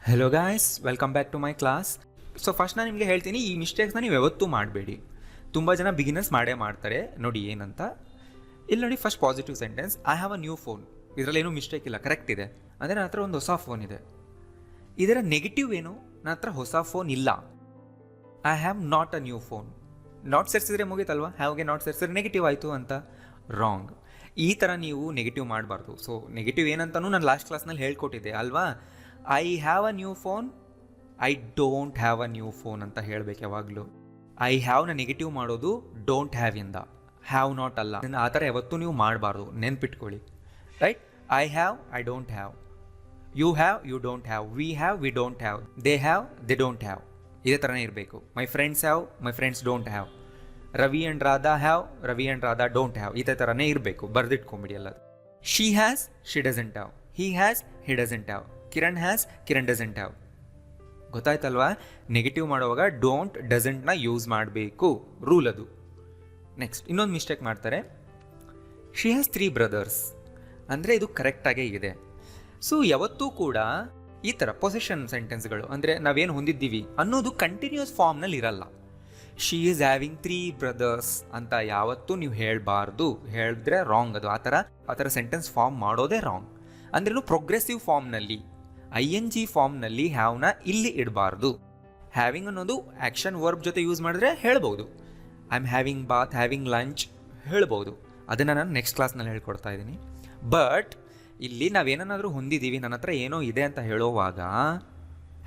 Hello guys, welcome back to my class. So first ನಾನು ನಿಮಗೆ ಹೇಳ್ತೀನಿ, ಈ ಮಿಸ್ಟೇಕ್ಸ್ನ ನೀವು ಯಾವತ್ತೂ ಮಾಡಬೇಡಿ. ತುಂಬ ಜನ ಬಿಗಿನರ್ಸ್ ಮಾಡೇ ಮಾಡ್ತಾರೆ. ನೋಡಿ ಏನಂತ, ಇಲ್ಲಿ ನೋಡಿ, first positive sentence, I have a new phone. ಇದರಲ್ಲಿ ಏನೂ ಮಿಸ್ಟೇಕ್ ಇಲ್ಲ, ಕರೆಕ್ಟ್ ಇದೆ. ಅಂದರೆ ನನ್ನ ಹತ್ರ ಒಂದು ಹೊಸ ಫೋನ್ ಇದೆ. ಇದರ ನೆಗೆಟಿವ್ ಏನು? ನನ್ನ ಹತ್ರ ಹೊಸ ಫೋನ್ ಇಲ್ಲ. I have not a new phone. Not ಸೇರಿಸಿದ್ರೆ ಮುಗೀತಲ್ವಾ? ಹ್ಯಾವ್ಗೆ ನಾಟ್ ಸೇರಿಸಿದ್ರೆ ನೆಗೆಟಿವ್ ಆಯಿತು ಅಂತ. ರಾಂಗ್. ಈ ಥರ ನೀವು ನೆಗೆಟಿವ್ ಮಾಡಬಾರ್ದು. ಸೊ ನೆಗೆಟಿವ್ ಏನಂತನೂ ನಾನು ಲಾಸ್ಟ್ ಕ್ಲಾಸ್ನಲ್ಲಿ ಹೇಳ್ಕೊಟ್ಟಿದ್ದೆ ಅಲ್ವಾ? I have a new phone, I don't have a new phone ಅಂತ ಹೇಳಬೇಕು ಯಾವಾಗಲೂ. ಐ ಹ್ಯಾವ್ನ ನೆಗೆಟಿವ್ ಮಾಡೋದು ಡೋಂಟ್ ಹ್ಯಾವ್ ಇಂದ, ಹ್ಯಾವ್ ನಾಟ್ ಅಲ್ಲ. ಆ ಥರ ಯಾವತ್ತೂ ನೀವು ಮಾಡಬಾರ್ದು, ನೆನ್ಪಿಟ್ಕೊಳ್ಳಿ. Right? I have, I don't have. You have, you don't have. We have, we don't have. They have, they don't have. ಇದೇ ಥರನೇ ಇರಬೇಕು. My friends have, my friends don't have. Ravi and Radha have, Ravi and Radha don't have. ಇದೇ ಥರನೇ ಇರಬೇಕು, ಬರೆದಿಟ್ಕೊಂಬಿಡಿ ಎಲ್ಲ. She has, she doesn't have. He has, he doesn't have. Kiran has, Kiran doesn't have. ಗೊತ್ತಾಯ್ತಲ್ವಾ? Negative ಮಾಡುವಾಗ ಡೋಂಟ್, ಡಸಂಟ್ನ ಯೂಸ್ ಮಾಡಬೇಕು, ರೂಲ್ ಅದು. ನೆಕ್ಸ್ಟ್ ಇನ್ನೊಂದು ಮಿಸ್ಟೇಕ್ ಮಾಡ್ತಾರೆ, ಶಿ ಹ್ಯಾಸ್ 3 ಬ್ರದರ್ಸ್. ಅಂದರೆ ಇದು ಕರೆಕ್ಟಾಗೇ ಇದೆ. ಸೊ ಯಾವತ್ತೂ ಕೂಡ ಈ ಥರ ಪೊಸೆಷನ್ ಸೆಂಟೆನ್ಸ್ಗಳು, ಅಂದರೆ ನಾವೇನು ಹೊಂದಿದ್ದೀವಿ ಅನ್ನೋದು ಕಂಟಿನ್ಯೂಸ್ ಫಾರ್ಮ್ನಲ್ಲಿ ಇರಲ್ಲ. ಶಿ ಈಸ್ ಹ್ಯಾವಿಂಗ್ 3 ಬ್ರದರ್ಸ್ ಅಂತ ಯಾವತ್ತೂ ನೀವು ಹೇಳಬಾರ್ದು. ಹೇಳಿದ್ರೆ ರಾಂಗ್ ಅದು. ಆ ಥರ ಸೆಂಟೆನ್ಸ್ ಫಾರ್ಮ್ ಮಾಡೋದೇ ರಾಂಗ್. ಅಂದ್ರೇನು, ಪ್ರೋಗ್ರೆಸಿವ್ ಫಾರ್ಮ್ನಲ್ಲಿ, ING ಫಾರ್ಮ್ನಲ್ಲಿ ಹ್ಯಾವ್ನ ಇಲ್ಲಿ ಇಡಬಾರ್ದು. ಹ್ಯಾವಿಂಗ್ ಅನ್ನೋದು ಆ್ಯಕ್ಷನ್ ವರ್ಬ್ ಜೊತೆ ಯೂಸ್ ಮಾಡಿದ್ರೆ ಹೇಳ್ಬೋದು. I am having bath, having lunch ಹೇಳ್ಬೋದು. ಅದನ್ನು ನಾನು ನೆಕ್ಸ್ಟ್ ಕ್ಲಾಸ್ನಲ್ಲಿ ಹೇಳ್ಕೊಡ್ತಾ ಇದ್ದೀನಿ. ಬಟ್ ಇಲ್ಲಿ ನಾವೇನಾದರೂ ಹೊಂದಿದ್ದೀವಿ, ನನ್ನ ಹತ್ರ ಏನೋ ಇದೆ ಅಂತ ಹೇಳೋವಾಗ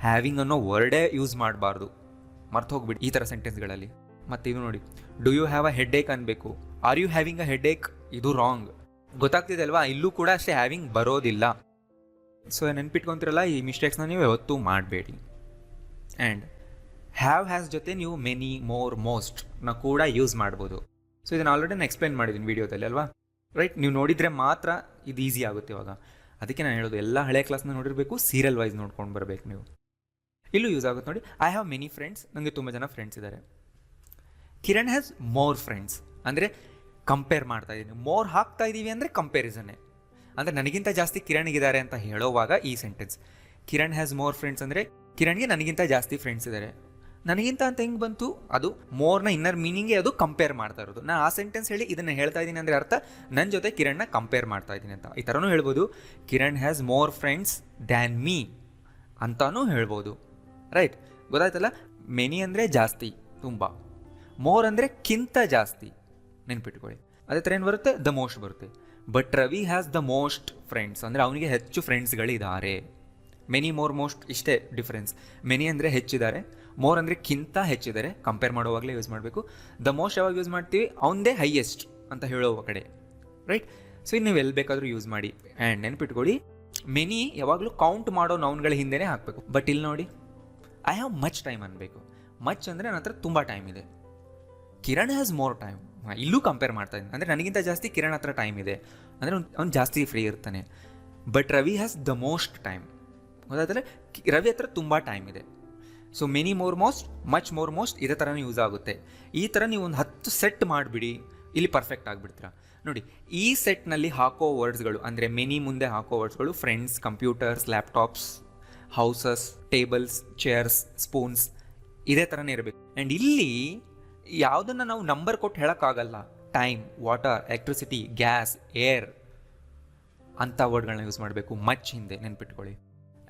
ಹ್ಯಾವಿಂಗ್ ಅನ್ನೋ ವರ್ಡೇ ಯೂಸ್ ಮಾಡಬಾರ್ದು. ಮರ್ತು ಹೋಗ್ಬಿಡಿ ಈ ಥರ ಸೆಂಟೆನ್ಸ್ಗಳಲ್ಲಿ. ಮತ್ತು ಇದು ನೋಡಿ, do you have a headache ಅನ್ಬೇಕು. Are you having a headache? ಇದು ರಾಂಗ್. ಗೊತ್ತಾಗ್ತಿದೆ ಅಲ್ವಾ? ಇಲ್ಲೂ ಕೂಡ ಅಷ್ಟೇ ಹ್ಯಾವಿಂಗ್ ಬರೋದಿಲ್ಲ. ಸೊ ನೆನ್ಪಿಟ್ಕೊತಿರಲ್ಲ, ಈ ಮಿಸ್ಟೇಕ್ಸ್ನ ನೀವು ಯಾವತ್ತೂ ಮಾಡಬೇಡಿ. ಆ್ಯಂಡ್ ಹ್ಯಾವ್ ಹ್ಯಾಸ್ ಜೊತೆ ನೀವು ಮೆನಿ, ಮೋರ್, ಮೋಸ್ಟ್ನ ಕೂಡ ಯೂಸ್ ಮಾಡ್ಬೋದು. ಸೊ ಇದನ್ನು ಆಲ್ರೆಡಿ ನಾನು ಎಕ್ಸ್ಪ್ಲೇನ್ ಮಾಡಿದ್ದೀನಿ ವೀಡಿಯೋದಲ್ಲಿ ಅಲ್ವಾ? ರೈಟ್? ನೀವು ನೋಡಿದರೆ ಮಾತ್ರ ಇದು ಈಸಿ ಆಗುತ್ತೆ ಇವಾಗ. ಅದಕ್ಕೆ ನಾನು ಹೇಳೋದು, ಎಲ್ಲ ಹಳೆ ಕ್ಲಾಸ್ನ ನೋಡಿರಬೇಕು, ಸೀರಿಯಲ್ ವೈಸ್ ನೋಡ್ಕೊಂಡು ಬರಬೇಕು ನೀವು. ಇಲ್ಲೂ ಯೂಸ್ ಆಗುತ್ತೆ ನೋಡಿ. I have many friends. ನನಗೆ ತುಂಬ ಜನ ಫ್ರೆಂಡ್ಸ್ ಇದ್ದಾರೆ. Kiran has more friends. ಅಂದರೆ ಕಂಪೇರ್ ಮಾಡ್ತಾ ಇದ್ದೀನಿ. ಮೋರ್ ಹಾಕ್ತಾ ಇದ್ದೀವಿ ಅಂದರೆ ಕಂಪೇರಿಸನ್ನೇ. ಅಂದರೆ ನನಗಿಂತ ಜಾಸ್ತಿ ಕಿರಣ್ಗಿದ್ದಾರೆ ಅಂತ ಹೇಳೋವಾಗ ಈ sentence, Kiran has more friends ಅಂದರೆ ಕಿರಣ್ಗೆ ನನಗಿಂತ ಜಾಸ್ತಿ ಫ್ರೆಂಡ್ಸ್ ಇದ್ದಾರೆ. ನನಗಿಂತ ಅಂತ ಹೆಂಗೆ ಬಂತು? ಅದು ಮೋರ್ನ ಇನ್ನರ್ ಮೀನಿಂಗೇ ಅದು ಕಂಪೇರ್ ಮಾಡ್ತಾ ಇರೋದು. ನಾನು ಆ ಸೆಂಟೆನ್ಸ್ ಹೇಳಿ ಇದನ್ನು ಹೇಳ್ತಾ ಇದ್ದೀನಿ ಅಂದರೆ ಅರ್ಥ ನನ್ನ ಜೊತೆ ಕಿರಣ್ನ ಕಂಪೇರ್ ಮಾಡ್ತಾ ಇದ್ದೀನಿ ಅಂತ. ಈ ಥರನೂ ಹೇಳ್ಬೋದು. Kiran has more friends than me ಅಂತಾನೂ ಹೇಳ್ಬೋದು. ರೈಟ್? ಗೊತ್ತಾಯ್ತಲ್ಲ? ಮೆನಿ ಅಂದರೆ ಜಾಸ್ತಿ, ತುಂಬ. ಮೋರ್ ಅಂದರೆ ಕಿಂತ ಜಾಸ್ತಿ, ನೆನ್ಪಿಟ್ಕೊಳ್ಳಿ. ಅದೇ ಥರ ಏನು ಬರುತ್ತೆ? ದ ಮೋಸ್ಟ್ ಬರುತ್ತೆ. But Ravi has the most friends ಅಂದರೆ ಅವನಿಗೆ ಹೆಚ್ಚು ಫ್ರೆಂಡ್ಸ್ಗಳಿದ್ದಾರೆ. ಮೆನಿ, ಮೋರ್, ಮೋಸ್ಟ್ ಇಷ್ಟೇ ಡಿಫ್ರೆನ್ಸ್. ಮೆನಿ ಅಂದರೆ ಹೆಚ್ಚಿದ್ದಾರೆ, ಮೋರ್ ಅಂದರೆ ಕಿಂತ ಹೆಚ್ಚಿದ್ದಾರೆ. ಕಂಪೇರ್ ಮಾಡುವಾಗಲೇ ಯೂಸ್ ಮಾಡಬೇಕು. ದ ಮೋಸ್ಟ್ ಯಾವಾಗ ಯೂಸ್ ಮಾಡ್ತೀವಿ? ಅವನದೇ ಹೈಯೆಸ್ಟ್ ಅಂತ ಹೇಳುವ ಕಡೆ. ರೈಟ್? ಸೊ ಇನ್ನು ನೀವು ಎಲ್ಲಿ ಬೇಕಾದರೂ ಯೂಸ್ ಮಾಡಿ. ಆ್ಯಂಡ್ ನೆನ್ಪಿಟ್ಕೊಳ್ಳಿ, ಮೆನಿ ಯಾವಾಗಲೂ ಕೌಂಟ್ ಮಾಡೋ ನೌನ್ಗಳ ಹಿಂದೆನೇ ಹಾಕಬೇಕು. ಬಟ್ ಇಲ್ಲಿ ನೋಡಿ, ಐ ಹ್ಯಾವ್ ಮಚ್ ಟೈಮ್ ಅನ್ಬೇಕು. ಮಚ್ ಅಂದರೆ ನನ್ನ ಹತ್ರ ತುಂಬ ಟೈಮ್ ಇದೆ. Kiran has more time. ಇಲ್ಲೂ ಕಂಪೇರ್ ಮಾಡ್ತಾ ಇದ್ದೀನಿ. ಅಂದರೆ ನನಗಿಂತ ಜಾಸ್ತಿ ಕಿರಣ್ ಹತ್ರ ಟೈಮ್ ಇದೆ, ಅಂದರೆ ಅವ್ನು ಜಾಸ್ತಿ ಫ್ರೀ ಇರ್ತಾನೆ. But Ravi has the most time. ಗೊತ್ತಾದರೆ ರವಿ ಹತ್ರ ತುಂಬ ಟೈಮ್ ಇದೆ. So many, more, most, much, more, most ಇದೇ ಥರನೇ ಯೂಸ್ ಆಗುತ್ತೆ. ಈ ಥರ ನೀವು ಒಂದು 10 ಸೆಟ್ ಮಾಡಿಬಿಡಿ, ಇಲ್ಲಿ ಪರ್ಫೆಕ್ಟ್ ಆಗಿಬಿಡ್ತೀರ. ನೋಡಿ, ಈ ಸೆಟ್ನಲ್ಲಿ ಹಾಕೋ ವರ್ಡ್ಸ್ಗಳು, ಅಂದರೆ ಮೆನಿ ಮುಂದೆ ಹಾಕೋ ವರ್ಡ್ಸ್ಗಳು friends, computers, laptops, houses, tables, chairs, spoons ಇದೇ ಥರನೇ ಇರಬೇಕು. ಆ್ಯಂಡ್ ಇಲ್ಲಿ ಯಾವುದನ್ನು ನಾವು ನಂಬರ್ ಕೊಟ್ಟು ಹೇಳೋಕ್ಕಾಗಲ್ಲ. Time, water, electricity, gas, air ಅಂಥ ವರ್ಡ್ಗಳನ್ನ ಯೂಸ್ ಮಾಡಬೇಕು ಮಚ್ ಹಿಂದೆ, ನೆನ್ಪಿಟ್ಕೊಳ್ಳಿ.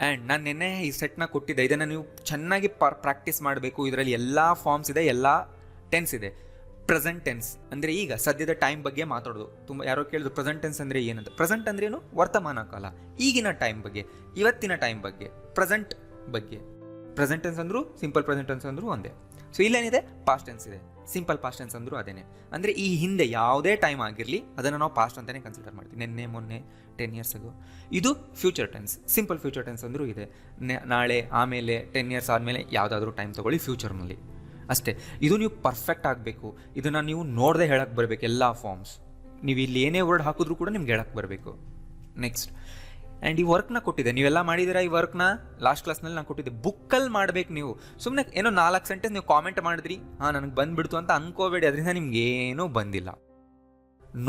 ಆ್ಯಂಡ್ ನಾನು ನಿನ್ನೆ ಈ ಸೆಟ್ನ ಕೊಟ್ಟಿದ್ದೆ, ಇದನ್ನು ನೀವು ಚೆನ್ನಾಗಿ ಪ್ರಾಕ್ಟೀಸ್ ಮಾಡಬೇಕು. ಇದರಲ್ಲಿ ಎಲ್ಲ ಫಾರ್ಮ್ಸ್ ಇದೆ, ಎಲ್ಲ ಟೆನ್ಸ್ ಇದೆ. ಪ್ರೆಸೆಂಟ್ ಟೆನ್ಸ್ ಅಂದರೆ ಈಗ ಸದ್ಯದ ಟೈಮ್ ಬಗ್ಗೆ ಮಾತಾಡೋದು. ತುಂಬ ಯಾರೋ ಕೇಳಿದ್ರು ಪ್ರೆಸೆಂಟ್ ಟೆನ್ಸ್ ಅಂದರೆ ಏನಂತ. ಪ್ರೆಸೆಂಟ್ ಅಂದ್ರೇನು? ವರ್ತಮಾನ ಕಾಲ, ಈಗಿನ ಟೈಮ್ ಬಗ್ಗೆ, ಇವತ್ತಿನ ಟೈಮ್ ಬಗ್ಗೆ, ಪ್ರೆಸೆಂಟ್ ಬಗ್ಗೆ. ಪ್ರೆಸೆಂಟ್ ಟೆನ್ಸ್ ಅಂದರೂ ಸಿಂಪಲ್ ಪ್ರೆಸೆಂಟ್ ಟೆನ್ಸ್ ಅಂದರೂ ಒಂದೇ. ಸೊ ಇಲ್ಲೇನಿದೆ? ಪಾಸ್ಟ್ ಟೆನ್ಸ್ ಇದೆ. ಸಿಂಪಲ್ ಪಾಸ್ಟ್ ಟೆನ್ಸ್ ಅಂದರೂ ಅದೇನೆ. ಅಂದರೆ ಈ ಹಿಂದೆ ಯಾವುದೇ ಟೈಮ್ ಆಗಿರಲಿ ಅದನ್ನು ನಾವು ಪಾಸ್ಟ್ ಅಂತಲೇ ಕನ್ಸಿಡರ್ ಮಾಡ್ತೀವಿ. ನಿನ್ನೆ, ಮೊನ್ನೆ, 10 years ago. ಇದು future tense. Simple future tense ಅಂದರೂ ಇದೆ. ನಾಳೆ, ಆಮೇಲೆ, 10 years ಆದಮೇಲೆ ಯಾವುದಾದ್ರೂ ಟೈಮ್ ತೊಗೊಳ್ಳಿ ಫ್ಯೂಚರ್ನಲ್ಲಿ ಅಷ್ಟೇ. ಇದು ನೀವು ಪರ್ಫೆಕ್ಟ್ ಆಗಬೇಕು. ಇದನ್ನು ನೀವು ನೋಡದೆ ಹೇಳಕ್ಕೆ ಬರಬೇಕು. ಎಲ್ಲ ಫಾರ್ಮ್ಸ್ ನೀವು ಇಲ್ಲಿ ಏನೇ ವರ್ಡ್ ಹಾಕಿದ್ರೂ ಕೂಡ ನಿಮ್ಗೆ ಹೇಳಕ್ಕೆ ಬರಬೇಕು. ನೆಕ್ಸ್ಟ್, ಆ್ಯಂಡ್ ಈ ವರ್ಕ್ನ ಕೊಟ್ಟಿದ್ದೆ, ನೀವೆಲ್ಲ ಮಾಡಿದ್ದೀರಾ? ಈ ವರ್ಕ್ನ ಲಾಸ್ಟ್ ಕ್ಲಾಸ್ನಲ್ಲಿ ನಾನು ಕೊಟ್ಟಿದ್ದೆ. ಬುಕ್ಕಲ್ಲಿ ಮಾಡಬೇಕು ನೀವು. ಸುಮ್ಮನೆ ಏನೋ 4 ಸೆಂಟೆನ್ಸ್ ನೀವು ಕಾಮೆಂಟ್ ಮಾಡಿದ್ರಿ, ನನಗೆ ಬಂದುಬಿಡ್ತು ಅಂತ ಅನ್ಕೋಬೇಡಿ. ಅದರಿಂದ ನಿಮ್ಗೇನೂ ಬಂದಿಲ್ಲ.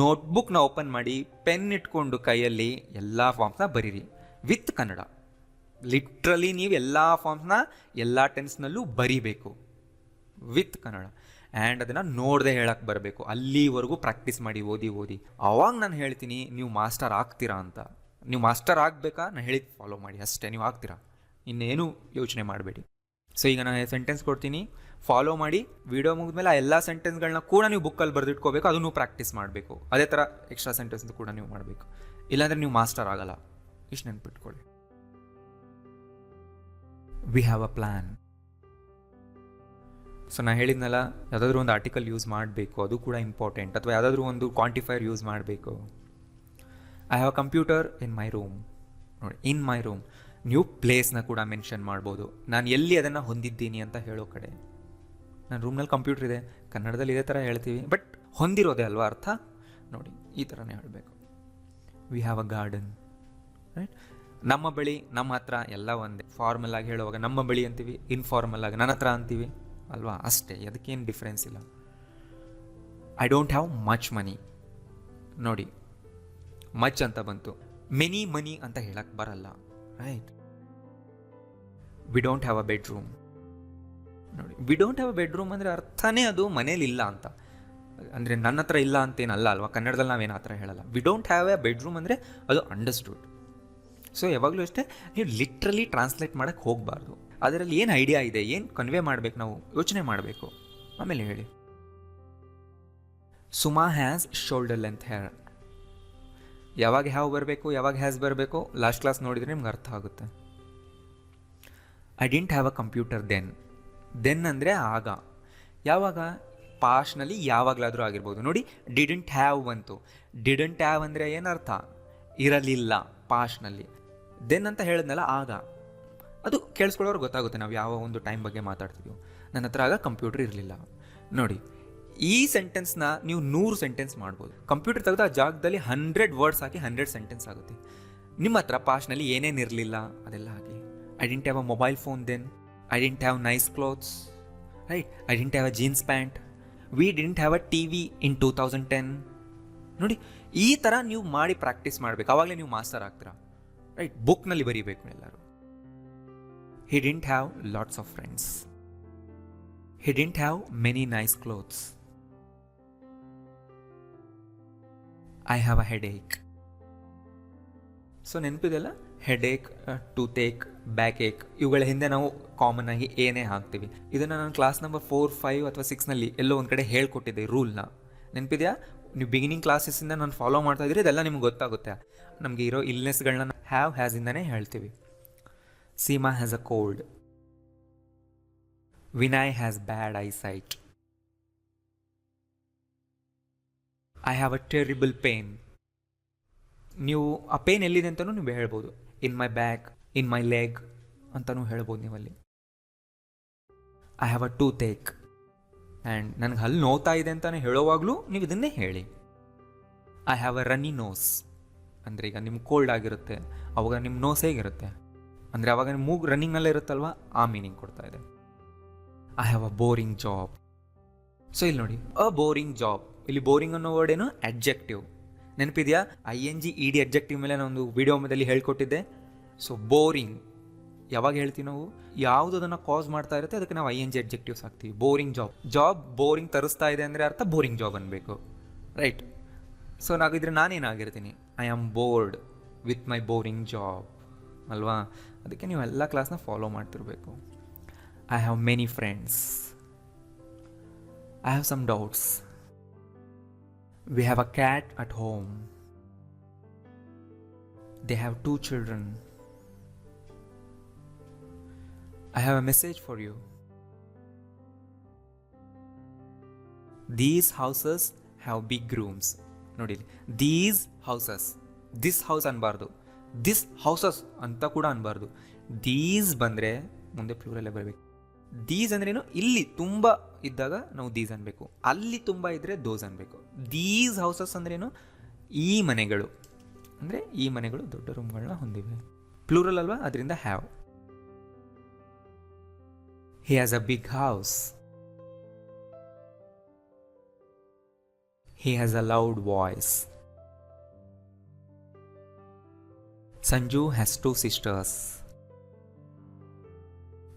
ನೋಟ್ಬುಕ್ನ ಓಪನ್ ಮಾಡಿ, ಪೆನ್ ಇಟ್ಕೊಂಡು ಕೈಯಲ್ಲಿ ಎಲ್ಲ ಫಾರ್ಮ್ಸ್ನ ಬರೀರಿ ವಿತ್ ಕನ್ನಡ. ಲಿಟ್ರಲಿ ನೀವು ಎಲ್ಲ ಫಾರ್ಮ್ಸ್ನ ಎಲ್ಲ ಟೆನ್ಸ್ನಲ್ಲೂ ಬರೀಬೇಕು ವಿತ್ ಕನ್ನಡ. ಆ್ಯಂಡ್ ಅದನ್ನು ನೋಡದೆ ಹೇಳಕ್ಕೆ ಬರಬೇಕು. ಅಲ್ಲಿವರೆಗೂ ಪ್ರಾಕ್ಟೀಸ್ ಮಾಡಿ ಓದಿ ಓದಿ. ಅವಾಗ ನಾನು ಹೇಳ್ತೀನಿ ನೀವು ಮಾಸ್ಟರ್ ಆಗ್ತೀರಾ ಅಂತ. ನೀವು ಮಾಸ್ಟರ್ ಆಗಬೇಕಾ, ನಾನು ಹೇಳಿದ್ದು ಫಾಲೋ ಮಾಡಿ ಅಷ್ಟೇ, ನೀವು ಆಗ್ತೀರಾ. ಇನ್ನೇನು ಯೋಚನೆ ಮಾಡಬೇಡಿ. ಸೊ ಈಗ ನಾನು ಸೆಂಟೆನ್ಸ್ ಕೊಡ್ತೀನಿ, ಫಾಲೋ ಮಾಡಿ. ವಿಡಿಯೋ ಮುಗಿದ್ಮೇಲೆ ಆ ಎಲ್ಲ ಸೆಂಟೆನ್ಸ್ಗಳನ್ನ ಕೂಡ ನೀವು ಬುಕ್ಕಲ್ಲಿ ಬರೆದಿಟ್ಕೋಬೇಕು. ಅದನ್ನು ಪ್ರಾಕ್ಟೀಸ್ ಮಾಡಬೇಕು. ಅದೇ ಥರ ಎಕ್ಸ್ಟ್ರಾ ಸೆಂಟೆನ್ಸ್ ಕೂಡ ನೀವು ಮಾಡಬೇಕು. ಇಲ್ಲಾಂದರೆ ನೀವು ಮಾಸ್ಟರ್ ಆಗಲ್ಲ. ಇಷ್ಟು ನೆನ್ಪಿಟ್ಕೊಳ್ಳಿ. We have a plan. So ನಾನು ಹೇಳಿದ್ನಲ್ಲ, ಯಾವುದಾದ್ರೂ ಒಂದು ಆರ್ಟಿಕಲ್ ಯೂಸ್ ಮಾಡಬೇಕು, ಅದು ಕೂಡ ಇಂಪಾರ್ಟೆಂಟ್. ಅಥವಾ ಯಾವುದಾದ್ರೂ ಒಂದು ಕ್ವಾಂಟಿಫೈರ್ ಯೂಸ್ ಮಾಡಬೇಕು. I have a computer in my room. ನೋಡಿ, ಇನ್ ಮೈ ರೂಮ್. ನೀವು ಪ್ಲೇಸ್ನ ಕೂಡ ಮೆನ್ಷನ್ ಮಾಡ್ಬೋದು. ನಾನು ಎಲ್ಲಿ ಅದನ್ನು ಹೊಂದಿದ್ದೀನಿ ಅಂತ ಹೇಳೋ ಕಡೆ. ನನ್ನ ರೂಮ್ನಲ್ಲಿ ಕಂಪ್ಯೂಟರ್ ಇದೆ, ಕನ್ನಡದಲ್ಲಿ ಇದೇ ಥರ ಹೇಳ್ತೀವಿ, ಬಟ್ ಹೊಂದಿರೋದೇ ಅಲ್ವಾ ಅರ್ಥ. ನೋಡಿ, ಈ ಥರನೇ ಹೇಳಬೇಕು. We have a garden. Right. ನಮ್ಮ ಬಳಿ, ನಮ್ಮ ಹತ್ರ ಎಲ್ಲ ಒಂದೇ. ಫಾರ್ಮಲ್ ಆಗಿ ಹೇಳುವಾಗ ನಮ್ಮ ಬಳಿ ಅಂತೀವಿ, ಇನ್ಫಾರ್ಮಲ್ ಆಗಿ ನನ್ನ ಹತ್ರ ಅಂತೀವಿ ಅಲ್ವಾ, ಅಷ್ಟೇ. ಅದಕ್ಕೇನು ಡಿಫ್ರೆನ್ಸ್ ಇಲ್ಲ. I don't have much money. ನೋಡಿ, ಮಚ್ ಅಂತ ಬಂತು. ಮೆನಿ ಮನಿ ಅಂತ ಹೇಳಕ್ಕೆ ಬರಲ್ಲ. Right. We don't have a bedroom. ನೋಡಿ, we don't have a bedroom ಅಂದರೆ ಅರ್ಥನೇ ಅದು ಮನೇಲಿ ಇಲ್ಲ ಅಂತ. ಅಂದರೆ ನನ್ನ ಹತ್ರ ಇಲ್ಲ ಅಂತೇನಲ್ಲ ಅಲ್ವಾ. ಕನ್ನಡದಲ್ಲಿ ನಾವೇನು ಆ ಥರ ಹೇಳಲ್ಲ. V don't have A bedroom ಅಂದರೆ ಅದು ಅಂಡರ್ಸ್ಟುಡ್. ಸೊ ಯಾವಾಗಲೂ ಅಷ್ಟೇ, ನೀವು ಲಿಟ್ರಲಿ ಟ್ರಾನ್ಸ್ಲೇಟ್ ಮಾಡೋಕ್ಕೆ ಹೋಗಬಾರ್ದು. ಅದರಲ್ಲಿ ಏನು ಐಡಿಯಾ ಇದೆ, ಏನು ಕನ್ವೆ ಮಾಡಬೇಕು, ನಾವು ಯೋಚನೆ ಮಾಡಬೇಕು, ಆಮೇಲೆ ಹೇಳಿ. Suma has shoulder length hair. ಯಾವಾಗ ಹ್ಯಾವ್ ಬರಬೇಕು, ಯಾವಾಗ ಹ್ಯಾಸ್ ಬರಬೇಕು, ಲಾಸ್ಟ್ ಕ್ಲಾಸ್ ನೋಡಿದರೆ ನಿಮ್ಗೆ ಅರ್ಥ ಆಗುತ್ತೆ. I didn't have a computer then. Then ಅಂದರೆ ಆಗ. ಯಾವಾಗ? ಪಾಸ್ಟ್ನಲ್ಲಿ ಯಾವಾಗಲಾದರೂ ಆಗಿರ್ಬೋದು. ನೋಡಿ, ಡಿಡೆಂಟ್ ಹ್ಯಾವ್ ಬಂತು. ಡಿಡೆಂಟ್ ಹ್ಯಾವ್ ಅಂದರೆ ಏನರ್ಥ? ಇರಲಿಲ್ಲ ಪಾಸ್ಟ್ನಲ್ಲಿ. ದೆನ್ ಅಂತ ಹೇಳಿದ್ನಲ್ಲ, ಆಗ. ಅದು ಕೇಳಿಸ್ಕೊಳ್ಳೋರು ಗೊತ್ತಾಗುತ್ತೆ ನಾವು ಯಾವ ಒಂದು ಟೈಮ್ ಬಗ್ಗೆ ಮಾತಾಡ್ತಿದ್ದೀವಿ. ನನ್ನ ಹತ್ರ ಆಗ ಕಂಪ್ಯೂಟರ್ ಇರಲಿಲ್ಲ. ನೋಡಿ, ಈ ಸೆಂಟೆನ್ಸ್ನ ನೀವು 100 ಸೆಂಟೆನ್ಸ್ ಮಾಡ್ಬೋದು. ಕಂಪ್ಯೂಟರ್ ತೆಗೆದು ಆ ಜಾಗದಲ್ಲಿ 100 ವರ್ಡ್ಸ್ ಹಾಕಿ 100 ಸೆಂಟೆನ್ಸ್ ಆಗುತ್ತೆ. ನಿಮ್ಮ ಹತ್ರ ಪಾಸ್ಟ್ನಲ್ಲಿ ಏನೇನು ಇರಲಿಲ್ಲ ಅದೆಲ್ಲ ಹಾಕಿ. I didn't have a mobile phone then. I didn't have nice clothes. Right. I didn't have a jeans pant. We didn't have a TV in 2010. ನೋಡಿ, ಈ ಥರ ನೀವು ಮಾಡಿ ಪ್ರಾಕ್ಟೀಸ್ ಮಾಡಬೇಕು. ಆವಾಗಲೇ ನೀವು ಮಾಸ್ಟರ್ ಆಗ್ತೀರಾ. ರೈಟ್. ಬುಕ್ನಲ್ಲಿ ಬರೀಬೇಕು ಎಲ್ಲರೂ. He didn't have lots of friends. He didn't have many nice clothes. I have a headache. So ನೆನಪಿದೆಲ್ಲ, ಹೆಡೇಕ್, ಟೂತೇಕ್, ಬ್ಯಾಕ್ ಏಕ್, ಇವುಗಳ ಹಿಂದೆ ನಾವು ಕಾಮನ್ ಆಗಿ ಏನೇ ಹಾಕ್ತೀವಿ. ಇದನ್ನು ನಾನು ಕ್ಲಾಸ್ ನಂಬರ್ 4, 5 ಅಥವಾ 6ನಲ್ಲಿ ಎಲ್ಲೋ ಒಂದು ಕಡೆ ಹೇಳ್ಕೊಟ್ಟಿದ್ದೆ ರೂಲ್ನ. ನೆನಪಿದೆಯಾ? ನೀವು ಬಿಗಿನಿಂಗ್ ಕ್ಲಾಸಸ್ಸಿಂದ ನಾನು ಫಾಲೋ ಮಾಡ್ತಾ ಇದ್ದೀರಿ, ಇದೆಲ್ಲ ನಿಮ್ಗೆ ಗೊತ್ತಾಗುತ್ತೆ. ನಮಗೆ ಇರೋ ಇಲ್ನೆಸ್ಗಳನ್ನ ಹ್ಯಾವ್, ಹ್ಯಾಸಿಂದನೇ ಹೇಳ್ತೀವಿ. Seema has a cold. Vinay has bad eyesight. I have a terrible pain. ನೀವು ಆ ಪೇನ್ ಎಲ್ಲಿದೆ ಅಂತಲೂ ನೀವು ಹೇಳ್ಬೋದು. ಇನ್ ಮೈ ಬ್ಯಾಕ್, ಇನ್ ಮೈ ಲೆಗ್ ಅಂತಲೂ ಹೇಳ್ಬೋದು ನೀವಲ್ಲಿ. I have a toothache. And ನನಗೆ ಹಲ್ಲು ನೋವ್ತಾ ಇದೆ ಅಂತಲೇ ಹೇಳೋವಾಗಲೂ ನೀವು ಇದನ್ನೇ ಹೇಳಿ. I have a runny nose. ಅಂದರೆ ಈಗ ನಿಮ್ಗೆ ಕೋಲ್ಡ್ ಆಗಿರುತ್ತೆ, ಅವಾಗ ನಿಮ್ಮ ನೋಸ್ ಹೇಗಿರುತ್ತೆ ಅಂದರೆ ಅವಾಗ ನಿಮ್ಮ ಮೂಗು ರನ್ನಿಂಗ್ನಲ್ಲೇ ಇರುತ್ತಲ್ವ, ಆ ಮೀನಿಂಗ್ ಕೊಡ್ತಾ ಇದೆ. I have a boring job. So ಇಲ್ಲಿ ನೋಡಿ, ಅ ಬೋರಿಂಗ್ ಜಾಬ್. ಇಲ್ಲಿ ಬೋರಿಂಗ್ ಅನ್ನೋ ವರ್ಡ್ ಏನು? ಅಡ್ಜೆಕ್ಟಿವ್. ನೆನಪಿದೆಯಾ? ING-ED ಅಡ್ಜೆಕ್ಟಿವ್ ಮೇಲೆ ನಾನೊಂದು ವಿಡಿಯೋ ಮೇಲೆ ಹೇಳ್ಕೊಟ್ಟಿದ್ದೆ. ಸೊ ಬೋರಿಂಗ್ ಯಾವಾಗ ಹೇಳ್ತೀವಿ ನಾವು? ಯಾವುದು ಅದನ್ನು ಕಾಸ್ ಮಾಡ್ತಾ ಇರುತ್ತೆ ಅದಕ್ಕೆ ನಾವು ING ಅಡ್ಜೆಕ್ಟಿವ್ಸ್ ಹಾಕ್ತೀವಿ. Boring job. ಜಾಬ್ ಬೋರಿಂಗ್ ತರಿಸ್ತಾ ಇದೆ ಅಂದರೆ ಅರ್ಥ ಬೋರಿಂಗ್ ಜಾಬ್ ಅನ್ಬೇಕು. ರೈಟ್. ಸೊ ನಾಗಿದ್ರೆ ನಾನೇನಾಗಿರ್ತೀನಿ? I am bored with my boring job ಅಲ್ವಾ? ಅದಕ್ಕೆ ನೀವು ಎಲ್ಲ ಕ್ಲಾಸ್ನ ಫಾಲೋ ಮಾಡ್ತಿರ್ಬೇಕು. I have many friends. I have some doubts. We have a cat at home. They have 2 children. I have a message for you. These houses have big rooms. ನೋಡಿ, these houses. This house ಅನ್ಬಾರ್ದು, this houses ಅಂತ ಕೂಡ ಅನ್ಬಾರ್ದು. These ಬಂದರೆ ಮುಂದೆ ಪ್ಲೂರಲ್ಲೇ ಬರಬೇಕು. These ಅಂದ್ರೇನು? ಇಲ್ಲಿ ತುಂಬ ಇದ್ದಾಗ ನಾವು ದೀಸ್ ಅನ್ಬೇಕು, ಅಲ್ಲಿ ತುಂಬ ಇದ್ದರೆ ದೋಸ್ ಅನ್ಬೇಕು. ದೀಸ್ ಹೌಸಸ್ ಅಂದ್ರೇನು? ಈ ಮನೆಗಳು. ಅಂದರೆ ಈ ಮನೆಗಳು ದೊಡ್ಡ ರೂಮ್ಗಳನ್ನ ಹೊಂದಿವೆ. ಪ್ಲೂರಲ್ ಅಲ್ವಾ, ಅದರಿಂದ have. He has a big house. He has a loud voice. Sanju has 2 sisters.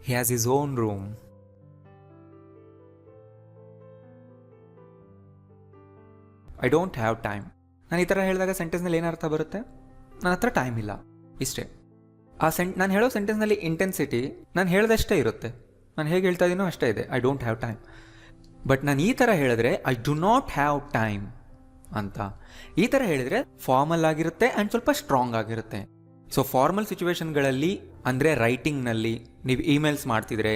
He has his own room. I don't have time. ನಾನು ಈ ಥರ ಹೇಳಿದಾಗ ಸೆಂಟೆನ್ಸ್ನಲ್ಲಿ ಏನು ಅರ್ಥ ಬರುತ್ತೆ? ನನ್ನ ಹತ್ರ ಟೈಮ್ ಇಲ್ಲ, ಇಷ್ಟೇ. ನಾನು ಹೇಳೋ ಸೆಂಟೆನ್ಸ್ನಲ್ಲಿ ಇಂಟೆನ್ಸಿಟಿ ನಾನು ಹೇಳ್ದಷ್ಟೇ ಇರುತ್ತೆ. ನಾನು ಹೇಗೆ ಹೇಳ್ತಾ ಇದ್ದೀನೋ ಅಷ್ಟೇ ಇದೆ, I don't have time. But ನಾನು ಈ ಥರ ಹೇಳಿದ್ರೆ I do not have time ಅಂತ. ಈ ಥರ ಹೇಳಿದರೆ ಫಾರ್ಮಲ್ ಆಗಿರುತ್ತೆ ಆ್ಯಂಡ್ ಸ್ವಲ್ಪ ಸ್ಟ್ರಾಂಗ್ ಆಗಿರುತ್ತೆ. ಸೊ ಫಾರ್ಮಲ್ ಸಿಚುವೇಶನ್ಗಳಲ್ಲಿ ಅಂದರೆ ರೈಟಿಂಗ್ನಲ್ಲಿ ನೀವು ಇಮೇಲ್ಸ್ ಮಾಡ್ತಿದ್ರೆ,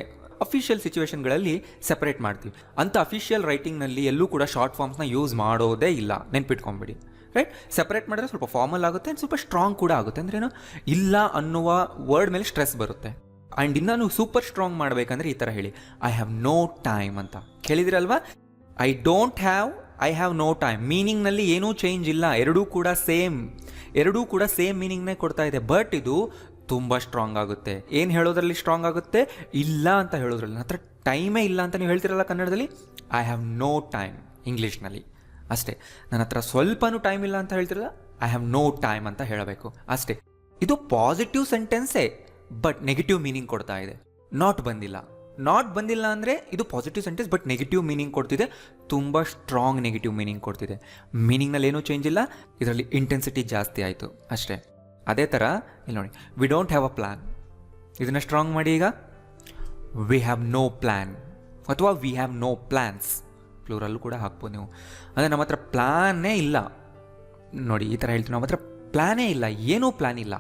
ಅಫಿಷಿಯಲ್ ಸಿಚುವೇಶನ್ಗಳಲ್ಲಿ ಸೆಪರೇಟ್ ಮಾಡ್ತೀವಿ. ಅಂಥ ಅಫಿಷಿಯಲ್ ರೈಟಿಂಗ್ನಲ್ಲಿ ಎಲ್ಲೂ ಕೂಡ ಶಾರ್ಟ್ ಫಾರ್ಮ್ಸ್ನ ಯೂಸ್ ಮಾಡೋದೇ ಇಲ್ಲ, ನೆನ್ಪಿಟ್ಕೊಂಬಿಡಿ. ರೈಟ್? ಸೆಪರೇಟ್ ಮಾಡಿದ್ರೆ ಸ್ವಲ್ಪ ಫಾರ್ಮಲ್ ಆಗುತ್ತೆ ಆ್ಯಂಡ್ ಸ್ವಲ್ಪ ಸ್ಟ್ರಾಂಗ್ ಕೂಡ ಆಗುತ್ತೆ. ಅಂದ್ರೇನು, ಇಲ್ಲ ಅನ್ನುವ ವರ್ಡ್ ಮೇಲೆ ಸ್ಟ್ರೆಸ್ ಬರುತ್ತೆ. ಆ್ಯಂಡ್ ಇನ್ನೂ ಸೂಪರ್ ಸ್ಟ್ರಾಂಗ್ ಮಾಡಬೇಕಂದ್ರೆ ಈ ಥರ ಹೇಳಿ, ಐ ಹ್ಯಾವ್ ನೋ ಟೈಮ್ ಅಂತ. ಕೇಳಿದಿರಲ್ವಾ? I don't have, I have no time. ಮೀನಿಂಗ್ನಲ್ಲಿ ಏನೂ ಚೇಂಜ್ ಇಲ್ಲ, ಎರಡೂ ಕೂಡ ಸೇಮ್ ಮೀನಿಂಗ್ನೇ ಕೊಡ್ತಾ ಇದೆ. ಬಟ್ ಇದು ತುಂಬ ಸ್ಟ್ರಾಂಗ್ ಆಗುತ್ತೆ. ಏನು ಹೇಳೋದ್ರಲ್ಲಿ ಸ್ಟ್ರಾಂಗ್ ಆಗುತ್ತೆ? ಇಲ್ಲ ಅಂತ ಹೇಳೋದ್ರಲ್ಲಿ. ನನ್ನ ಹತ್ರ ಟೈಮೇ ಇಲ್ಲ ಅಂತ ನೀವು ಹೇಳ್ತಿರಲ್ಲ ಕನ್ನಡದಲ್ಲಿ, ಐ ಹ್ಯಾವ್ ನೋ ಟೈಮ್ ಇಂಗ್ಲೀಷ್ನಲ್ಲಿ ಅಷ್ಟೇ. ನನ್ನ ಹತ್ರ ಸ್ವಲ್ಪನೂ ಟೈಮ್ ಇಲ್ಲ ಅಂತ ಹೇಳ್ತಿರಲ್ಲ, ಐ ಹ್ಯಾವ್ ನೋ ಟೈಮ್ ಅಂತ ಹೇಳಬೇಕು ಅಷ್ಟೇ. ಇದು ಪಾಸಿಟಿವ್ ಸೆಂಟೆನ್ಸೇ, ಬಟ್ ನೆಗೆಟಿವ್ ಮೀನಿಂಗ್ ಕೊಡ್ತಾ ಇದೆ. ನಾಟ್ ಬಂದಿಲ್ಲ ಅಂದರೆ ಇದು positive sentence, but negative meaning ಕೊಡ್ತಿದೆ, ತುಂಬ ಸ್ಟ್ರಾಂಗ್ ನೆಗೆಟಿವ್ ಮೀನಿಂಗ್ ಕೊಡ್ತಿದೆ. ಮೀನಿಂಗ್ನಲ್ಲಿ ಏನೂ ಚೇಂಜ್ ಇಲ್ಲ, ಇದರಲ್ಲಿ ಇಂಟೆನ್ಸಿಟಿ ಜಾಸ್ತಿ ಆಯಿತು ಅಷ್ಟೇ. ಅದೇ ಥರ ಇಲ್ಲಿ ನೋಡಿ, we don't have a plan. ಇದನ್ನು ಸ್ಟ್ರಾಂಗ್ ಮಾಡಿ ಈಗ, ವಿ ಹ್ಯಾವ್ ನೋ ಪ್ಲ್ಯಾನ್ ಅಥವಾ ವಿ ಹ್ಯಾವ್ ನೋ ಪ್ಲ್ಯಾನ್ಸ್. ಪ್ಲೂರಲ್ಲೂ ಕೂಡ ಹಾಕ್ಬೋದು ನೀವು. ಅಂದರೆ ನಮ್ಮ ಹತ್ರ ಪ್ಲ್ಯಾನೇ ಇಲ್ಲ. ನೋಡಿ ಈ ಥರ ಹೇಳ್ತೀವಿ, ನಮ್ಮ ಹತ್ರ ಪ್ಲ್ಯಾನೇ ಇಲ್ಲ, ಏನೂ ಪ್ಲ್ಯಾನ್ ಇಲ್ಲ.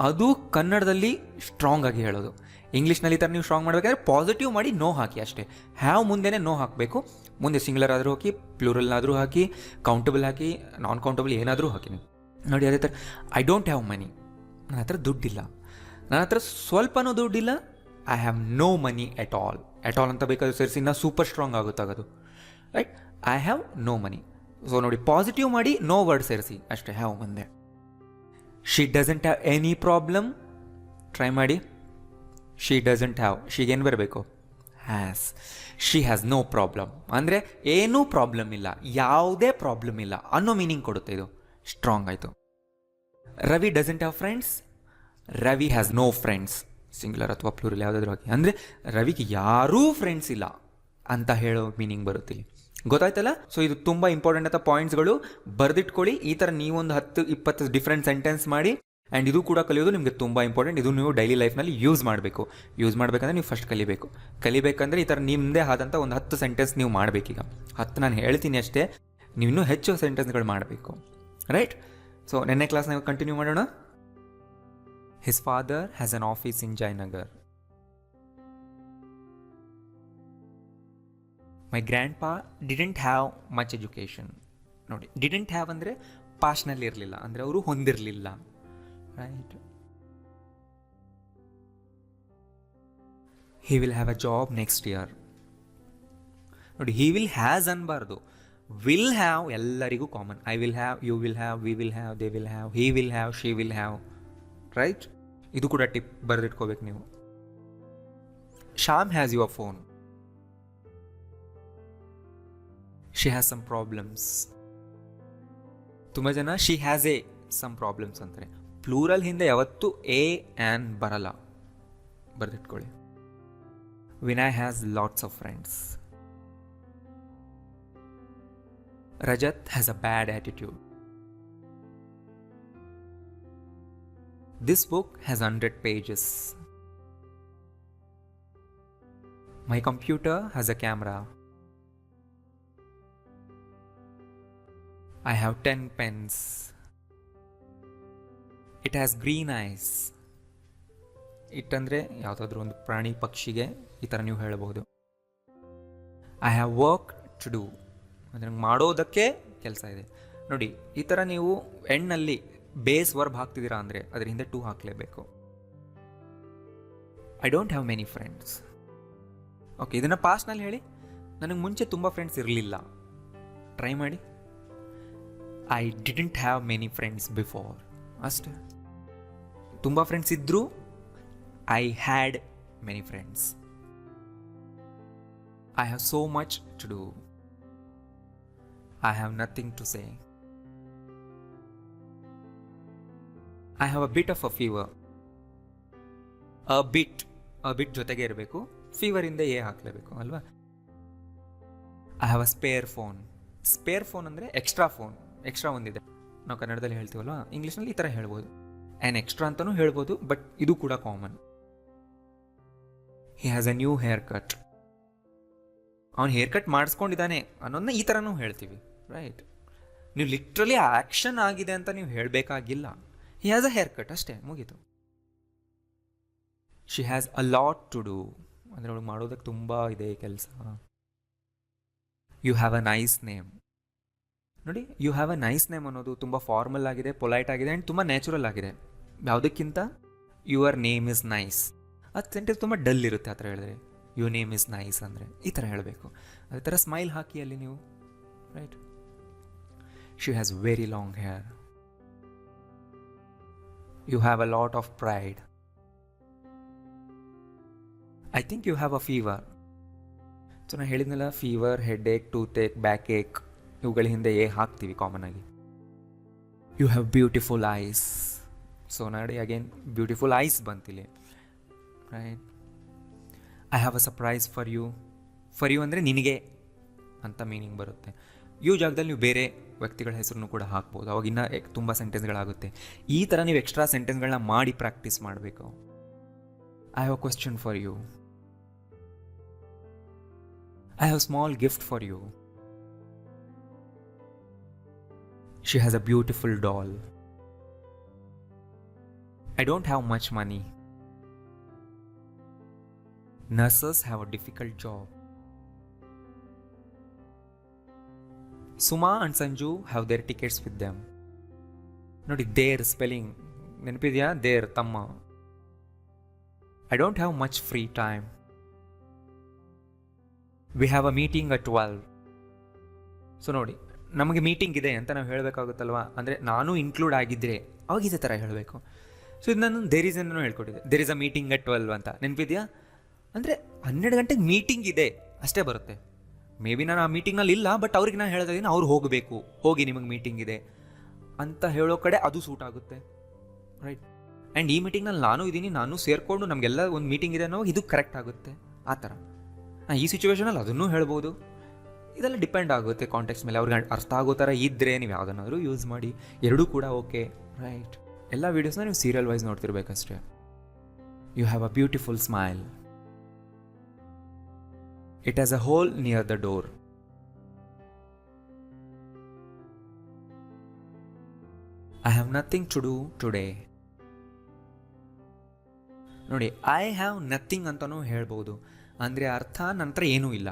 ಅದು ಕನ್ನಡದಲ್ಲಿ ಸ್ಟ್ರಾಂಗ್ ಆಗಿ ಹೇಳೋದು. ಇಂಗ್ಲೀಷ್ನಲ್ಲಿ ಈ ಥರ ನೀವು ಸ್ಟ್ರಾಂಗ್ ಮಾಡಬೇಕಾದ್ರೆ ಪಾಸಿಟಿವ್ ಮಾಡಿ ನೋ ಹಾಕಿ ಅಷ್ಟೇ. ಹ್ಯಾವ್ ಮುಂದೆನೇ ನೋ ಹಾಕಬೇಕು. ಮುಂದೆ ಸಿಂಗ್ಯುಲರ್ ಆದರೂ ಹಾಕಿ, ಪ್ಲೂರಲ್ನಾದರೂ ಹಾಕಿ, ಕೌಂಟಬಲ್ ಹಾಕಿ, ನಾನ್ ಕೌಂಟಬಲ್ ಏನಾದರೂ ಹಾಕಿ ನೀವು. ನೋಡಿ ಅದೇ ಥರ, ಐ ಡೋಂಟ್ ಹ್ಯಾವ್ ಮನಿ. ನನ್ನ ಹತ್ರ ದುಡ್ಡಿಲ್ಲ, ನನ್ನ ಹತ್ರ ಸ್ವಲ್ಪನೂ ದುಡ್ಡಿಲ್ಲ. I have no money at all ಅಂತ ಬೇಕಾದ್ರೆ ಸೇರಿಸಿ ಇನ್ನೂ ಸೂಪರ್ ಸ್ಟ್ರಾಂಗ್ ಆಗುತ್ತಾಗೋದು. Right? I have no money. So ನೋಡಿ, ಪಾಸಿಟಿವ್ ಮಾಡಿ ನೋ ವರ್ಡ್ ಸೇರಿಸಿ ಅಷ್ಟೇ, ಹ್ಯಾವ್ ಮುಂದೆ. She doesn't have any problem. Try ಮಾಡಿ, ಶಿ ಡಸಂಟ್ ಹ್ಯಾವ್, ಶೀಗೇನು ಬರಬೇಕು? Has. She has no problem ಅಂದರೆ ಏನೂ ಪ್ರಾಬ್ಲಮ್ ಇಲ್ಲ, ಯಾವುದೇ ಪ್ರಾಬ್ಲಮ್ ಇಲ್ಲ ಅನ್ನೋ ಮೀನಿಂಗ್ ಕೊಡುತ್ತೆ. ಇದು ಸ್ಟ್ರಾಂಗ್ ಆಯಿತು. Ravi doesn't have friends. Ravi has no friends. Singular ಅಥವಾ ಪ್ಲೂರಲ್ ಯಾವುದಾದ್ರೂ ಹಾಕಿ. ಅಂದರೆ ರವಿಗೆ ಯಾರೂ ಫ್ರೆಂಡ್ಸ್ ಇಲ್ಲ ಅಂತ ಹೇಳೋ ಮೀನಿಂಗ್ ಬರುತ್ತೆ ಇಲ್ಲಿ. ಗೊತ್ತಾಯ್ತಲ್ಲ? ಸೊ ಇದು ತುಂಬ ಇಂಪಾರ್ಟೆಂಟ್ ಅಂತ ಪಾಯಿಂಟ್ಸ್ಗಳು ಬರೆದಿಟ್ಕೊಳ್ಳಿ. ಈ ಥರ ನೀವೊಂದು 10-20 ಡಿಫ್ರೆಂಟ್ ಸೆಂಟೆನ್ಸ್ ಮಾಡಿ. ಆ್ಯಂಡ್ ಇದು ಕೂಡ ಕಲಿಯೋದು ನಿಮಗೆ ತುಂಬ ಇಂಪಾರ್ಟೆಂಟ್. ಇದು ನೀವು ಡೈಲಿ ಲೈಫ್ನಲ್ಲಿ ಯೂಸ್ ಮಾಡಬೇಕಂದ್ರೆ ನೀವು ಫಸ್ಟ್ ಕಲಿಬೇಕಂದ್ರೆ ಈ ಥರ ನಿಮ್ಮದೇ ಆದಂಥ ಒಂದು 10 ಸೆಂಟೆನ್ಸ್ ನೀವು ಮಾಡಬೇಕೀಗ. 10 ನಾನು ಹೇಳ್ತೀನಿ ಅಷ್ಟೇ, ನೀವು ಇನ್ನೂ ಹೆಚ್ಚು ಸೆಂಟೆನ್ಸ್ಗಳು ಮಾಡಬೇಕು. ರೈಟ್? ಸೊ ನೆನ್ನೆ ಕ್ಲಾಸ್ ನಾವು ಕಂಟಿನ್ಯೂ ಮಾಡೋಣ. His father has an office in Jayanagar. My grandpa didn't have much education. ನೋಡಿ, ಡಿಡೆಂಟ್ ಹ್ಯಾವ್ ಅಂದರೆ ಪಾಸ್ಟ್ನಲ್ಲಿ ಇರಲಿಲ್ಲ, ಅಂದರೆ ಅವರು ಹೊಂದಿರಲಿಲ್ಲ. Right? He will have a job next year. ನೋಡಿ, ಹಿ ವಿಲ್ ಹ್ಯಾಸ್ ಅನ್ಬಾರ್ದು, ವಿಲ್ ಹ್ಯಾವ್ ಎಲ್ಲರಿಗೂ common. I will have, you will have, we will have, they will have, he will have, she will have. Right? ಇದು ಕೂಡ tip ಬರೆದಿಟ್ಕೋಬೇಕು ನೀವು. Shyam has your phone. She has some problems. ತುಂಬ ಜನ she has a some problems ಅಂತಾರೆ. Plural ಹಿಂದೆ ಯಾವತ್ತೂ a an ಬರಲ್ಲ, ಬರೆದಿಟ್ಕೊಳ್ಳಿ. Vinay has lots of friends. Rajat has a bad attitude. This book has 100 pages. My computer has a camera. I have 10 pens. It has green eyes. It ಅಂದರೆ ಯಾವುದಾದ್ರೂ ಒಂದು ಪ್ರಾಣಿ ಪಕ್ಷಿಗೆ ಈ ಥರ ನೀವು ಹೇಳಬಹುದು. I have work to do. ಅಂದರೆ ಮಾಡೋದಕ್ಕೆ ಕೆಲಸ ಇದೆ. ನೋಡಿ, ಈ ಥರ ನೀವು ಎಂಡ್ನಲ್ಲಿ ಬೇಸ್ ವರ್ಬ್ ಹಾಕ್ತಿದ್ದೀರಾ ಅಂದರೆ ಅದ್ರ ಹಿಂದೆ ಟು ಹಾಕಲೇಬೇಕು. I don't have many friends. Okay, ಇದನ್ನು ಪಾಸ್ಟ್ನಲ್ಲಿ ಹೇಳಿ, ನನಗೆ ಮುಂಚೆ ತುಂಬ ಫ್ರೆಂಡ್ಸ್ ಇರಲಿಲ್ಲ. ಟ್ರೈ ಮಾಡಿ, I didn't have many friends before. ಅಷ್ಟೇ. ತುಂಬ ಫ್ರೆಂಡ್ಸ್ ಇದ್ದರೂ I had many friends. I have so much to do. I have nothing to say. I have a bit of a fever. A bit ಬಿಟ್ ಜೊತೆಗೆ ಇರಬೇಕು, ಫೀವರಿಂದ A ಹಾಕಲೇಬೇಕು ಅಲ್ವಾ. I have a spare phone ಅಂದರೆ extra ಒಂದಿದೆ. ನಾವು ಕನ್ನಡದಲ್ಲಿ ಹೇಳ್ತೀವಲ್ವ, ಇಂಗ್ಲೀಷ್ನಲ್ಲಿ ಈ ಥರ ಹೇಳ್ಬೋದು. ಆ್ಯನ್ ಎಕ್ಸ್ಟ್ರಾ ಅಂತಲೂ ಹೇಳ್ಬೋದು, ಬಟ್ ಇದು ಕೂಡ common. He has a new hair cut. ಅವ್ನು ಹೇರ್ ಕಟ್ ಮಾಡಿಸ್ಕೊಂಡಿದ್ದಾನೆ ಅನ್ನೋದನ್ನ ಈ ಥರನೂ ಹೇಳ್ತೀವಿ, ರೈಟ್. ನೀವು ಲಿಟ್ರಲಿ ಆ್ಯಕ್ಷನ್ ಆಗಿದೆ ಅಂತ ನೀವು ಹೇಳಬೇಕಾಗಿಲ್ಲ. He has a haircut ಅಷ್ಟೇ, ಮುಗೀತು. She has a lot to do ಅಂದರೆ ಅವಳು ಮಾಡೋದಕ್ಕೆ ತುಂಬ ಇದೆ ಕೆಲಸ. You have a nice name. ನೋಡಿ, you have a nice name ಅನ್ನೋದು ತುಂಬ ಫಾರ್ಮಲ್ ಆಗಿದೆ, ಪೊಲೈಟ್ ಆಗಿದೆ ಆ್ಯಂಡ್ ತುಂಬ ನ್ಯಾಚುರಲ್ ಆಗಿದೆ. ಯಾವುದಕ್ಕಿಂತ ಯುವರ್ ನೇಮ್ ಇಸ್ ನೈಸ್, ಅದು ಸೆಂಟೆನ್ಸ್ ತುಂಬ ಡಲ್ ಇರುತ್ತೆ ಆ ಥರ ಹೇಳಿದ್ರೆ. ಯುವರ್ ನೇಮ್ ಇಸ್ ನೈಸ್ ಅಂದರೆ ಈ ಥರ ಹೇಳಬೇಕು. ಅದೇ ಥರ ಸ್ಮೈಲ್ ಹಾಕಿ ಅಲ್ಲಿ ನೀವು, right. She has very long hair. You have a lot of pride. I think you have a fever. So ನಾನು ಹೇಳಿದ್ನಲ್ಲ, fever, headache, toothache, backache, ಇವುಗಳ ಹಿಂದೆ ಹಾಕ್ತೀವಿ ಕಾಮನ್ ಆಗಿ. You have beautiful eyes. So ನೋಡಿ, again beautiful eyes ಬಂತಿಲ್ಲಿ, right. I have a surprise for you ಅಂದರೆ ನಿನಗೆ ಅಂತ ಮೀನಿಂಗ್ ಬರುತ್ತೆ. ಯು ಜಾಗದಲ್ಲಿ ನೀವು ಬೇರೆ ವ್ಯಕ್ತಿಗಳ ಹೆಸರನ್ನು ಕೂಡ ಹಾಕ್ಬೋದು, ಅವಾಗ ಇನ್ನೂ ತುಂಬ ಸೆಂಟೆನ್ಸ್ಗಳಾಗುತ್ತೆ. ಈ ಥರ ನೀವು ಎಕ್ಸ್ಟ್ರಾ ಸೆಂಟೆನ್ಸ್ಗಳನ್ನ ಮಾಡಿ ಪ್ರಾಕ್ಟೀಸ್ ಮಾಡಬೇಕು. I have a question for you. I have a small gift for you. She has a beautiful doll. I don't have much money. Nurses have a difficult job. Suma and Sanju have their tickets with them. Nodi, their spelling ನೆನಪಿದೆಯಾ? their ತಮ್ಮ. I don't have much free time. We have a meeting at 12. So ನೋಡಿ, ನಮಗೆ meeting ಇದೆ ಅಂತ ನಾವು ಹೇಳಬೇಕಾಗುತ್ತಲ್ವ. ಅಂದರೆ ನಾನು include ಆಗಿದ್ದರೆ ಅವಾಗ ಇದೇ ಥರ ಹೇಳಬೇಕು. ಸೊ ಇದು ನಾನು ದೇರ್ ಈಸ್ ಅನ್ನೂ ಹೇಳ್ಕೊಟ್ಟಿದ್ದೆ. There is a meeting at 12 ಅಂತ ನೆನಪಿದೆಯಾ? ಅಂದರೆ 12 ಗಂಟೆಗೆ ಮೀಟಿಂಗ್ ಇದೆ ಅಷ್ಟೇ ಬರುತ್ತೆ. ಮೇ ಬಿ ನಾನು ಆ ಮೀಟಿಂಗ್ನಲ್ಲಿ ಇಲ್ಲ, ಬಟ್ ಅವ್ರಿಗೆ ನಾನು ಹೇಳ್ತಾ ಇದ್ದೀನಿ ಅವ್ರು ಹೋಗಬೇಕು, ಹೋಗಿ ನಿಮಗೆ ಮೀಟಿಂಗ್ ಇದೆ ಅಂತ ಹೇಳೋ ಕಡೆ ಅದು ಸೂಟ್ ಆಗುತ್ತೆ, ರೈಟ್. ಆ್ಯಂಡ್ ಈ ಮೀಟಿಂಗ್ನಲ್ಲಿ ನಾನು ಇದ್ದೀನಿ, ನಾನು ಸೇರಿಕೊಂಡು ನಮಗೆಲ್ಲ ಒಂದು ಮೀಟಿಂಗ್ ಇದೆ ಅನ್ನೋ ಇದು ಕರೆಕ್ಟ್ ಆಗುತ್ತೆ ಆ ಥರ. ಈ ಸಿಚುವೇಷನಲ್ಲಿ ಅದನ್ನೂ ಹೇಳ್ಬೋದು. ಇದೆಲ್ಲ ಡಿಪೆಂಡ್ ಆಗುತ್ತೆ ಕಾಂಟೆಕ್ಸ್ಟ್ ಮೇಲೆ. ಅವ್ರಿಗೆ ಅರ್ಥ ಆಗೋ ಥರ ಇದ್ದರೆ ನೀವು ಯಾವುದನ್ನಾದರೂ ಯೂಸ್ ಮಾಡಿ, ಎರಡೂ ಕೂಡ ಓಕೆ, ರೈಟ್. ಎಲ್ಲ ವೀಡಿಯೋಸ್ನ ನೀವು ಸೀರಿಯಲ್ ವೈಸ್ ನೋಡ್ತಿರ್ಬೇಕಷ್ಟೇ. You have a beautiful smile. It has a hole near the door. I have nothing to do today. ನೋಡಿ, ಐ ಹ್ಯಾವ್ ನಥಿಂಗ್ ಅಂತಲೂ ಹೇಳ್ಬೋದು. ಅಂದರೆ ಅರ್ಥ ನಂತರ ಏನೂ ಇಲ್ಲ,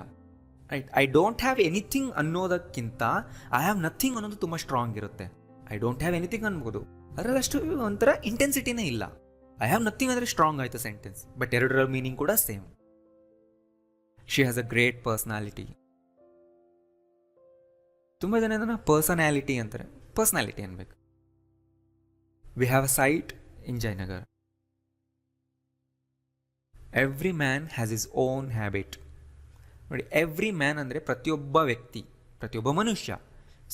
right. I don't have anything ಅನ್ನೋದಕ್ಕಿಂತ ಐ ಹ್ಯಾವ್ ನಥಿಂಗ್ ಅನ್ನೋದು ತುಂಬ ಸ್ಟ್ರಾಂಗ್ ಇರುತ್ತೆ. ಐ ಡೋಂಟ್ ಹ್ಯಾವ್ ಎನಿಥಿಂಗ್ ಅನ್ಬೋದು, ಅದರಲ್ಲಷ್ಟು ಒಂಥರ ಇಂಟೆನ್ಸಿಟಿನೇ ಇಲ್ಲ. ಐ ಹ್ಯಾವ್ ನಥಿಂಗ್ ಅಂದರೆ ಸ್ಟ್ರಾಂಗ್ ಆಯಿತು ಸೆಂಟೆನ್ಸ್, ಬಟ್ ಎರಡರ ಮೀನಿಂಗ್ ಕೂಡ same. She has a great personality. ತುಂಬ ಜನ ಇದನ್ನು ಪರ್ಸನ್ಯಾಲಿಟಿ ಅಂತಾರೆ, ಪರ್ಸ್ನಾಲಿಟಿ ಅನ್ಬೇಕು. We have a site in Jayanagar. Every man has is own habit. ನೋಡಿ, ಎವ್ರಿ ಮ್ಯಾನ್ ಅಂದರೆ ಪ್ರತಿಯೊಬ್ಬ ವ್ಯಕ್ತಿ, ಪ್ರತಿಯೊಬ್ಬ ಮನುಷ್ಯ.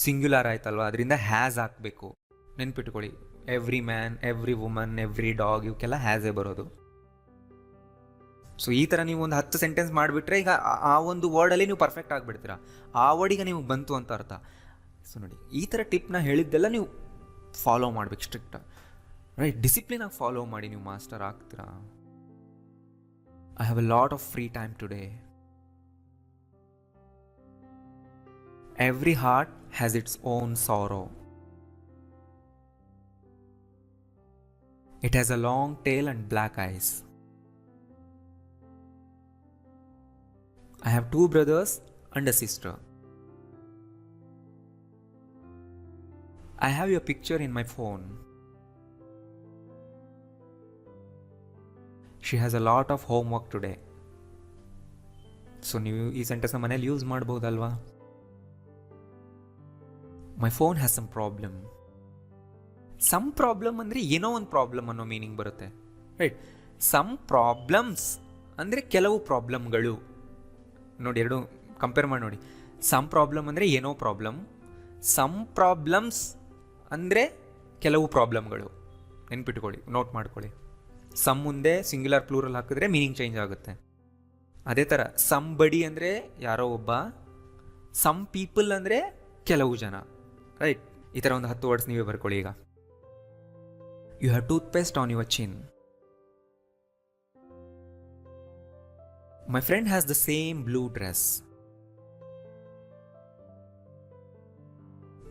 ಸಿಂಗ್ಯುಲರ್ ಆಯ್ತಲ್ವ, ಅದರಿಂದ ಹ್ಯಾಸ್ ಹಾಕಬೇಕು. ನೆನ್ಪಿಟ್ಕೊಳ್ಳಿ, every man, every woman, every dog, ಇವಕ್ಕೆಲ್ಲ ಹ್ಯಾಸೇ ಬರೋದು. ಸೊ ಈ ಥರ ನೀವು ಒಂದು 10 ಸೆಂಟೆನ್ಸ್ ಮಾಡಿಬಿಟ್ರೆ ಈಗ ಆ ಒಂದು ವರ್ಡಲ್ಲಿ ನೀವು ಪರ್ಫೆಕ್ಟ್ ಆಗಿಬಿಡ್ತೀರಾ. ಆ ವರ್ಡಿಗೆ ನಿಮಗೆ ಬಂತು ಅಂತ ಅರ್ಥ. ಸೊ ನೋಡಿ, ಈ ಥರ ಟಿಪ್ನ ಹೇಳಿದ್ದೆಲ್ಲ ನೀವು ಫಾಲೋ ಮಾಡ್ಬೇಕು ಸ್ಟ್ರಿಕ್ಟಾಗಿ, ರೈಟ್. ಡಿಸಿಪ್ಲಿನಾಗಿ ಫಾಲೋ ಮಾಡಿ ನೀವು ಮಾಸ್ಟರ್ ಆಗ್ತೀರಾ. I have a lot of free time today. Every heart has its own sorrow. It has a long tail and black eyes. I have 2 brothers and a sister. I have your picture in my phone. She has a lot of homework today. So ನೀವು ಈ ಸೆಂಟೆನ್ಸ್ನ ಮನೇಲಿ use ಮಾಡ್ಬೋದಲ್ವಾ. My phone has some problem. Some problem ಅಂದರೆ ಏನೋ ಒಂದು problem ಅನ್ನೋ meaning ಬರುತ್ತೆ, ರೈಟ್. ಸಮ್ ಪ್ರಾಬ್ಲಮ್ಸ್ ಅಂದರೆ ಕೆಲವು ಪ್ರಾಬ್ಲಮ್ಗಳು. ನೋಡಿ, ಎರಡು ಕಂಪೇರ್ ಮಾಡಿ ನೋಡಿ. ಸಮ್ ಪ್ರಾಬ್ಲಮ್ ಅಂದರೆ ಏನೋ ಪ್ರಾಬ್ಲಮ್, ಸಮ್ ಪ್ರಾಬ್ಲಮ್ಸ್ ಅಂದರೆ ಕೆಲವು ಪ್ರಾಬ್ಲಮ್ಗಳು. ನೆನ್ಪಿಟ್ಕೊಳ್ಳಿ, ನೋಟ್ ಮಾಡ್ಕೊಳ್ಳಿ. ಸಮ್ ಮುಂದೆ ಸಿಂಗ್ಯುಲರ್ ಪ್ಲೂರಲ್ ಹಾಕಿದ್ರೆ ಮೀನಿಂಗ್ ಚೇಂಜ್ ಆಗುತ್ತೆ. ಅದೇ ಥರ ಸಮ್ ಬಡಿ ಅಂದರೆ ಯಾರೋ ಒಬ್ಬ, ಸಮ್ ಪೀಪಲ್ ಅಂದರೆ ಕೆಲವು ಜನ, ರೈಟ್? ಈ ಥರ ಒಂದು 10 ವರ್ಡ್ಸ್ ನೀವೇ ಬರ್ಕೊಳ್ಳಿ. ಈಗ you have toothpaste on your chin. My friend has the same blue dress.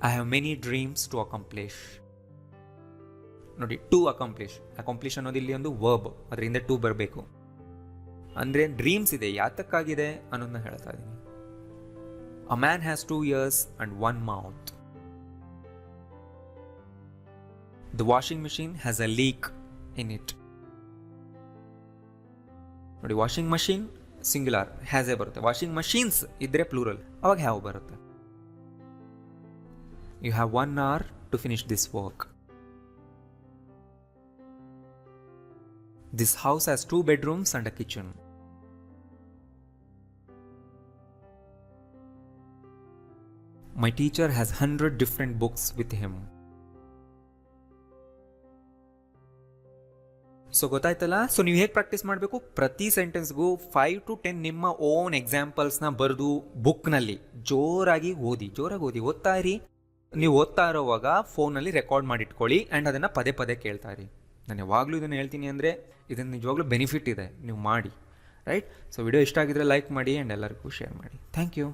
I have many dreams to accomplish. ನೋಡಿ, ಟು ಅಕಂಪ್ಲಿಷ್ ಅನ್ನೋದು ಇಲ್ಲಿ ಒಂದು ವರ್ಬ್, ಅದರಿಂದ ಟು ಬರಬೇಕು. ಅಂದರೆ ಡ್ರೀಮ್ಸ್ ಇದೆ, ಯಾತಕ್ಕಾಗಿದೆ ಅನ್ನೋದನ್ನ ಹೇಳ್ತಾ ಇದ್ದೀನಿ. A man has 2 ears and 1 mouth. The washing machine has a leak in it. ನೋಡಿ, washing machine singular has a ಬರುತ್ತೆ, ವಾಷಿಂಗ್ ಮಷೀನ್ಸ್ ಇದ್ರೆ ಪ್ಲೂರಲ್, ಅವಾಗ ಹ್ಯಾವ್ ಬರುತ್ತೆ. You have 1 hour to finish this work. This house has 2 bedrooms and a kitchen. My teacher has 100 different books with him. So ಗೊತ್ತಾಯ್ತಲ್ಲ? So ನೀವು ಹೇಗೆ practice ಮಾಡಬೇಕು? ಪ್ರತಿ ಸೆಂಟೆನ್ಸ್ಗೂ 5 to 10 ನಿಮ್ಮ ಓನ್ ಎಕ್ಸಾಂಪಲ್ಸ್ನ ಬರೆದು ಬುಕ್ನಲ್ಲಿ ಜೋರಾಗಿ ಓದ್ತಾ ಇರಿ. ನೀವು ಓದ್ತಾ ಇರೋವಾಗ ಫೋನಲ್ಲಿ ರೆಕಾರ್ಡ್ ಮಾಡಿಟ್ಕೊಳ್ಳಿ ಆ್ಯಂಡ್ ಅದನ್ನು ಪದೇ ಪದೇ ಕೇಳ್ತಾ ಇರಿ. ನಾನು ಯಾವಾಗಲೂ ಇದನ್ನು ಹೇಳ್ತೀನಿ, ಅಂದರೆ ಇದನ್ನು ನಿಜವಾಗ್ಲೂ ಬೆನಿಫಿಟ್ ಇದೆ, ನೀವು ಮಾಡಿ, ರೈಟ್? ಸೊ ವಿಡಿಯೋ ಇಷ್ಟ ಆಗಿದ್ರೆ ಲೈಕ್ ಮಾಡಿ ಆ್ಯಂಡ್ ಎಲ್ಲರಿಗೂ ಶೇರ್ ಮಾಡಿ. Thank you.